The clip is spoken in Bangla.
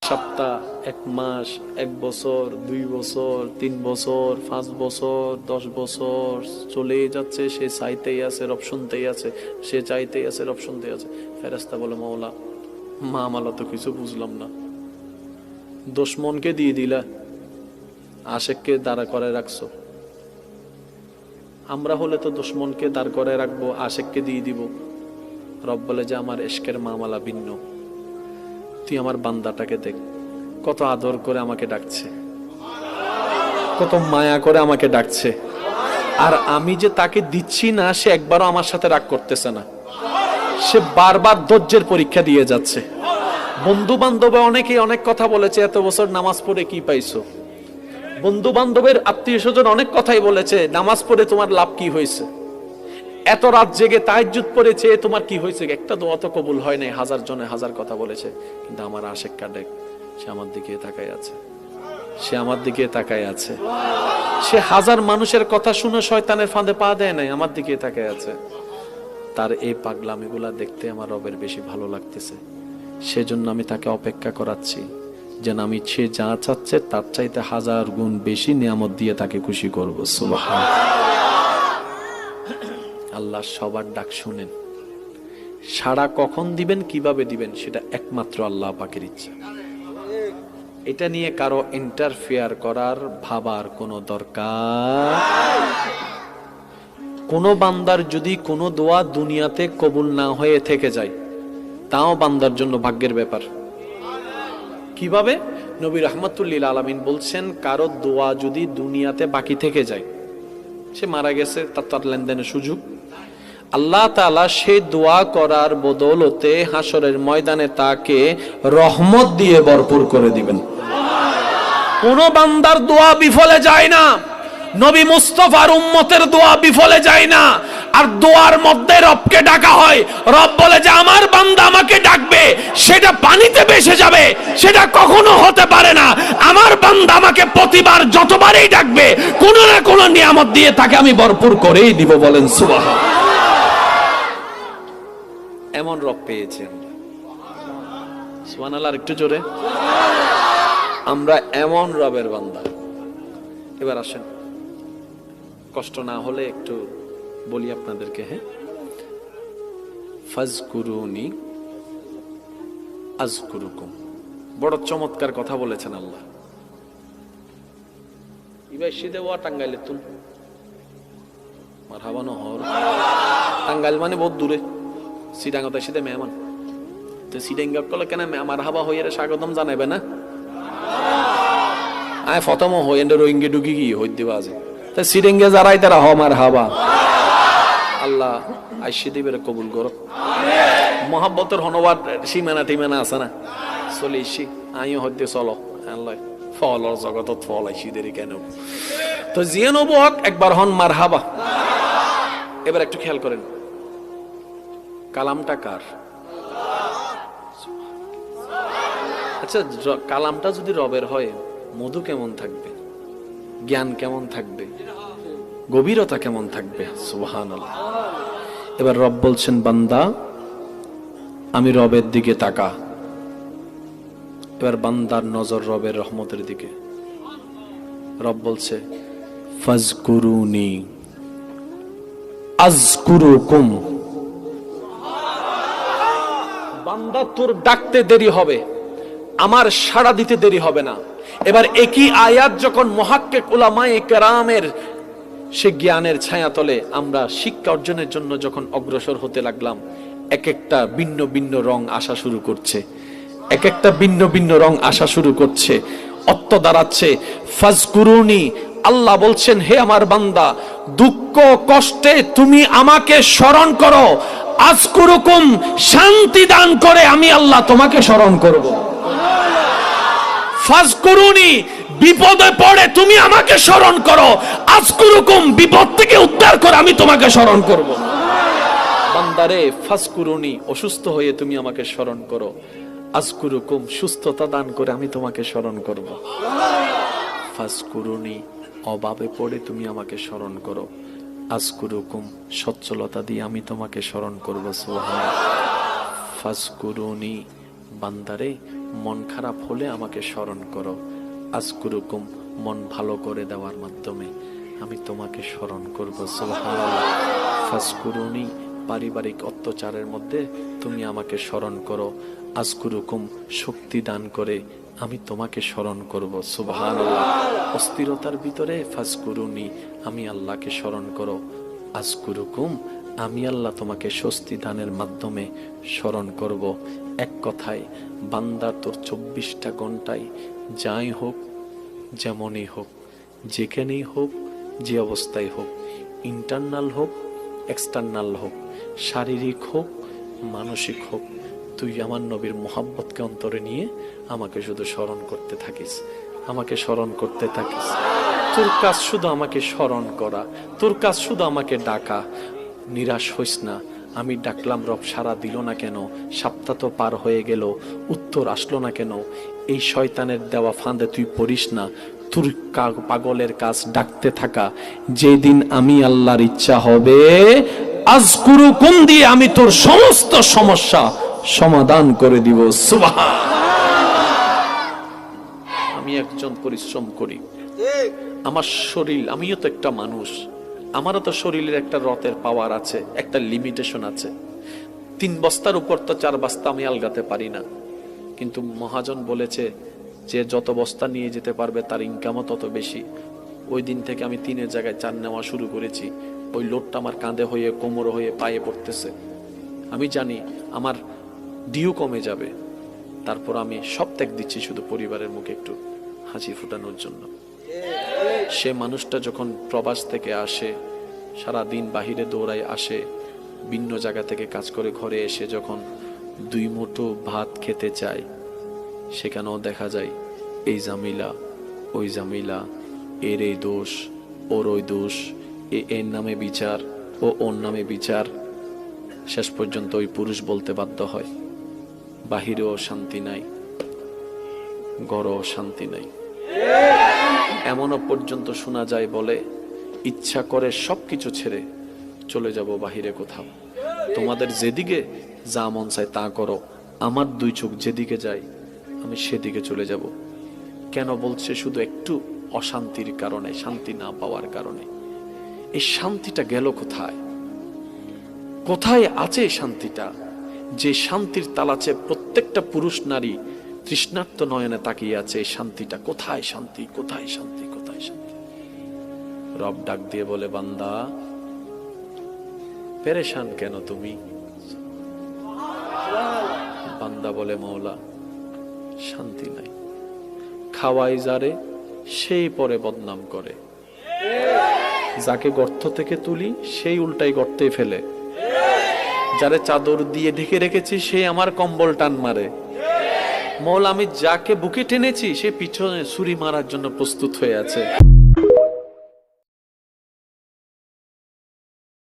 সপ্তাহ, এক মাস, এক বছর, 2 বছর, 3 বছর, 5 বছর, 10 বছর চলেই যাচ্ছে। সে চাইতেই আছে, রব শুনতেই আছে, সে চাইতেই আছে, রব শুনতেই আছে। ফেরেশতা বলে, মাওলা মামালা তো কিছু বুঝলাম না, দুশমনকে দিয়ে দিলা, আশেককে দাঁড়া করে রাখছো। আমরা হলে তো দুশমনকে দাঁড় করে রাখবো, আশেককে দিয়ে দিব। রব বলে যে আমার ইশকের মামলা ভিন্ন। তুই আমার বান্দাটাকে দেখ, কত আদর করে আমাকে ডাকছে, কত মায়া করে আমাকে ডাকছে, আর আমি যে তাকে দিচ্ছি না, সে একবারও আমার সাথে রাগ করতেছে না, সে বারবার ধৈর্যের পরীক্ষা দিয়ে যাচ্ছে। বন্ধু বান্ধবে অনেকেই অনেক কথা বলেছে, এত বছর নামাজ পড়ে কি পাইছো। বন্ধু বান্ধবের আত্মীয় স্বজন অনেক কথাই বলেছে, নামাজ পড়ে তোমার লাভ কি হয়েছে, এত রাত জেগে তাহাজ্জুদ পড়েছে, তোমার কি হয়েছে, একটা দোয়া তো কবুল হয় নাই। হাজার জনে হাজার কথা বলেছে, কিন্তু আমার আশেক কাডেক, সে আমার দিকে তাকায় আছে, সে আমার দিকে তাকায় আছে। সে হাজার মানুষের কথা শুনে শয়তানের ফাঁদে পা দেয় নাই, আমার দিকে তাকায় আছে। তার এই পাগলামিগুলা দেখতে আমার রবের বেশি ভালো লাগতেছে। সেজন্য আমি তাকে অপেক্ষা করাচ্ছি, যেন আমি সে যা চাচ্ছে তার চাইতে 1000 গুণ বেশি নিয়ামত দিয়ে তাকে খুশি করব। সুবহানাল্লাহ। আল্লাহ সবার ডাক শুনেন, সাড়া কখন দিবেন, কিভাবে দিবেন, সেটা একমাত্র আল্লাহ পাকের ইচ্ছা। এটা নিয়ে কারো ইন্টারফেয়ার করার, ভাবার কোনো দরকার। কোন বান্দার যদি কোনো দোয়া দুনিয়াতে কবুল না হয়ে থেকে যায়, তাও বান্দার জন্য ভাগ্যের ব্যাপার। কিভাবে? নবী রাহমাতুল্লিল আলামিন বলছেন, কারো দোয়া যদি দুনিয়াতে বাকি থেকে যায়, সে মারা গেছে, তার লেনদেনের সুযোগ, আল্লাহ তাআলা সেই দোয়া করার বদৌলতে হাসরের ময়দানে তাকে রহমত দিয়ে ভরপুর করে দিবেন। কোন বান্দার দোয়া বিফলে যায় না, নবী মুস্তাফার উম্মতের দোয়া বিফলে যায় না। আর দোয়ার মধ্যে রবকে ডাকা হয়, রব বলে যে আমার বান্দা আমাকে ডাকবে, সেটা পানিতে ভেসে যাবে, সেটা কখনো হতে পারে না। আমার বান্দা আমাকে প্রতিবার যতবারই ডাকবে, কোন না কোন নিয়ামত দিয়ে তাকে আমি ভরপুর করেই দিব। বলেন সুবহানাল্লাহ। এমন রব পেয়েছেন, সুবহানাল্লাহ। আর একটু জোরে, আমরা এমন রবের বান্দা। এবার আসেন, কষ্ট না হলে একটু বলি আপনাদেরকে। হ্যাঁ, ফাজকুরুনি আযকুরুকুম, বড় চমৎকার কথা বলেছেন আল্লাহ। ইবাই সিদে ওয়া টাঙ্গাইলে তুন মারহাবানো হর, টাঙ্গাইল মানে বহুত দূরে, সিডাঙ্গতে সিদে মেহমান, তো সিডাঙ্গা কলে কেন মারহাবা হইয়ারে স্বাগতম জানাইবে না? আয় ফতম হই এন্ড রোহিঙ্গে ঢুকি কি হই দিবা আছে, তা সিডাঙ্গে যারাই তারা হ মারহাবা। আল্লাহ আইসি দিবের কবুল করো। মহাব্বতের হনবার সীমানা টিমানা আছে না, চলে ইসি আইও হইতে চলো। আল্লাহ ফলর জগতত ফল আইসি দেরি কেন, তো জিয়ে নব একবার হন মারহাবা। এবার একটু খেয়াল করেন, কালামটা কার? আচ্ছা, কালামটা যদি রবের হয়, মধু কেমন থাকবে, জ্ঞান কেমন থাকবে, গভীরতা কেমন থাকবে। সুবহানাল্লাহ। এবার রব বলছেন, বান্দা আমি রবের দিকে তাকা। এবার বান্দার নজর রবের রহমতের দিকে। রব বলছে, ফাজকুরুনি আযকুরুকুম। বান্দা তোর ডাকতে দেরি হবে, আমার সাড়া দিতে দেরি হবে না। এবার একই আয়াত যখন মুহাক্কিক উলামায়ে কেরামের সে জ্ঞানের ছায়াতলে আমরা শিক্ষা অর্জনের জন্য যখন অগ্রসর হতে লাগলাম, এক একটা ভিন্ন ভিন্ন রং আসা শুরু করছে, এক একটা ভিন্ন ভিন্ন রং আসা শুরু করছে, অর্থ দাঁড়াচ্ছে ফাজকুরুনি। আল্লাহ বলছেন, হে আমার বান্দা, দুঃখ কষ্টে তুমি আমাকে স্মরণ করো, আযকুরুকুম, শান্তি দান করে আমি আল্লাহ তোমাকে স্মরণ করব। ফাজকুরুনি, বিপদে পড়ে তুমি আমাকে স্মরণ করো, আযকুরুকুম, বিপদ থেকে উদ্ধার করে আমি তোমাকে স্মরণ করব। বান্দারে ফাজকুরুনি, অসুস্থ হয়ে তুমি আমাকে স্মরণ করো, আযকুরুকুম, সুস্থতা দান করে আমি তোমাকে স্মরণ করব। ফাজকুরুনি, অভাবে পড়ে তুমি আমাকে স্মরণ করো, আযকুরুকুম, সচ্ছলতা দিয়ে আমি তোমাকে স্মরণ করব। সুবহানাল্লাহ। ফাজকুরুনি, বান্দারে মন খারাপ হলে আমাকে স্মরণ করো। আজকুরুকুম, মন ভালো করে দেওয়ার মাধ্যমে আমি তোমাকে স্মরণ করব। সুবহানাল্লাহ। ফাজকুরুনি, পারিবারিক অত্যাচারের মধ্যে তুমি আমাকে স্মরণ করো। আজকুরুকুম, শক্তি দান করে আমি তোমাকে স্মরণ করব। সুবহানাল্লাহ। অস্থিরতার ভিতরে ফাজকুরুনি, আমি আল্লাহকে স্মরণ করো। আজকুরুকুম, আমি আল্লাহ তোমাকে স্বস্তি দানের মাধ্যমে স্মরণ করব। এক কথায় বান্দা তোর 24টা ঘন্টায় যাই হোক, যেমনই হোক, যেখানেই হোক, যে অবস্থায় হোক, ইন্টারনাল হোক, এক্সটার্নাল হোক, শারীরিক হোক, মানসিক হোক, তুই আমার নবীর মোহাব্বতকে অন্তরে নিয়ে আমাকে শুধু স্মরণ করতে থাকিস, আমাকে স্মরণ করতে থাকিস। তোর কাজ শুধু আমাকে স্মরণ করা, তোর কাজ শুধু আমাকে ডাকা। নিরাশ হইস না। আমি ডাকলাম, রব সাড়া দিল না কেন? সপ্তাহ তো পার হয়ে গেল, উত্তর আসলো না কেন? এই শয়তানের দেওয়া ফাঁদে তুই পড়িস না। তোর পাগলের কাজ ডাকতে থাকা। যেদিন আমি আল্লাহর ইচ্ছা হবে, আজকুরুকুম দিয়ে আমি তোর সমস্ত সমস্যা সমাধান করে দিব। সুবহান। আমি একজন পরিশ্রম করি, আমার শরীর, আমিও তো একটা মানুষ, আমারও তো শরীরের একটা রথের পাওয়ার আছে, একটা লিমিটেশন আছে। 3 বস্তার উপর তো 4 বস্তা আমি আলগাতে পারি না। কিন্তু মহাজন বলেছে যে যত বস্তা নিয়ে যেতে পারবে তার ইনকামও তত বেশি। ওই দিন থেকে আমি 3-এর জায়গায় 4 নেওয়া শুরু করেছি। ওই লোডটা আমার কাঁধে হয়ে, কোমর হয়ে, পায়ে পড়তেছে। আমি জানি আমার ডিউ কমে যাবে, তারপর আমি সব ত্যাগ দিচ্ছি শুধু পরিবারের মুখে একটু হাসি ফোটানোর জন্য। সে মানুষটা যখন প্রবাস থেকে আসে, সারা দিন বাহিরে দৌড়ায় আসে, ভিন্ন জায়গা থেকে কাজ করে ঘরে এসে যখন 2 মুঠো ভাত খেতে চায়, সেখানেও দেখা যায় এই জামিলা, ওই জামিলা, এর এই দোষ, ওর ওই দোষ, এর নামে বিচার, ও ওর নামে বিচার। শেষ পর্যন্ত ওই পুরুষ বলতে বাধ্য হয়, বাহিরেও শান্তি নাই, ঘরেও শান্তি নাই। এমনও পর্যন্ত শোনা যায়, বলে ইচ্ছা করে সবকিছু ছেড়ে চলে যাব বাহিরে কোথাও, তোমাদের যেদিকে যা মন চায় তা করো, আমার 2 চোখ যেদিকে যায় আমি সেদিকে চলে যাব। কেন বলছে? শুধু একটু অশান্তির কারণে, শান্তি না পাওয়ার কারণে। এই শান্তিটা গেল কোথায়? কোথায় আছে এই শান্তিটা? যে শান্তির তালাচে প্রত্যেকটা পুরুষ নারী তৃষ্ণার্ত নয়নে তাকিয়ে আছে, এই শান্তিটা কোথায়? শান্তি কোথায়? শান্তি কোথায়? শান্তি। রব ডাক দিয়ে বলে, বান্দা পেরেশান কেন তুমি? বান্দা বলে, মওলা শান্তি নাই। খাওয়াই যারে সেই পরে বদনাম করে, যাকে গর্ত থেকে তুলি সেই উল্টাই গর্তে ফেলে, যারে চাদর দিয়ে ঢেকে রেখেছি সে আমার কম্বল টান মারে। মওলা আমি যাকে বুকে টেনেছি সে পিছনে ছুরি মারার জন্য প্রস্তুত হয়ে আছে।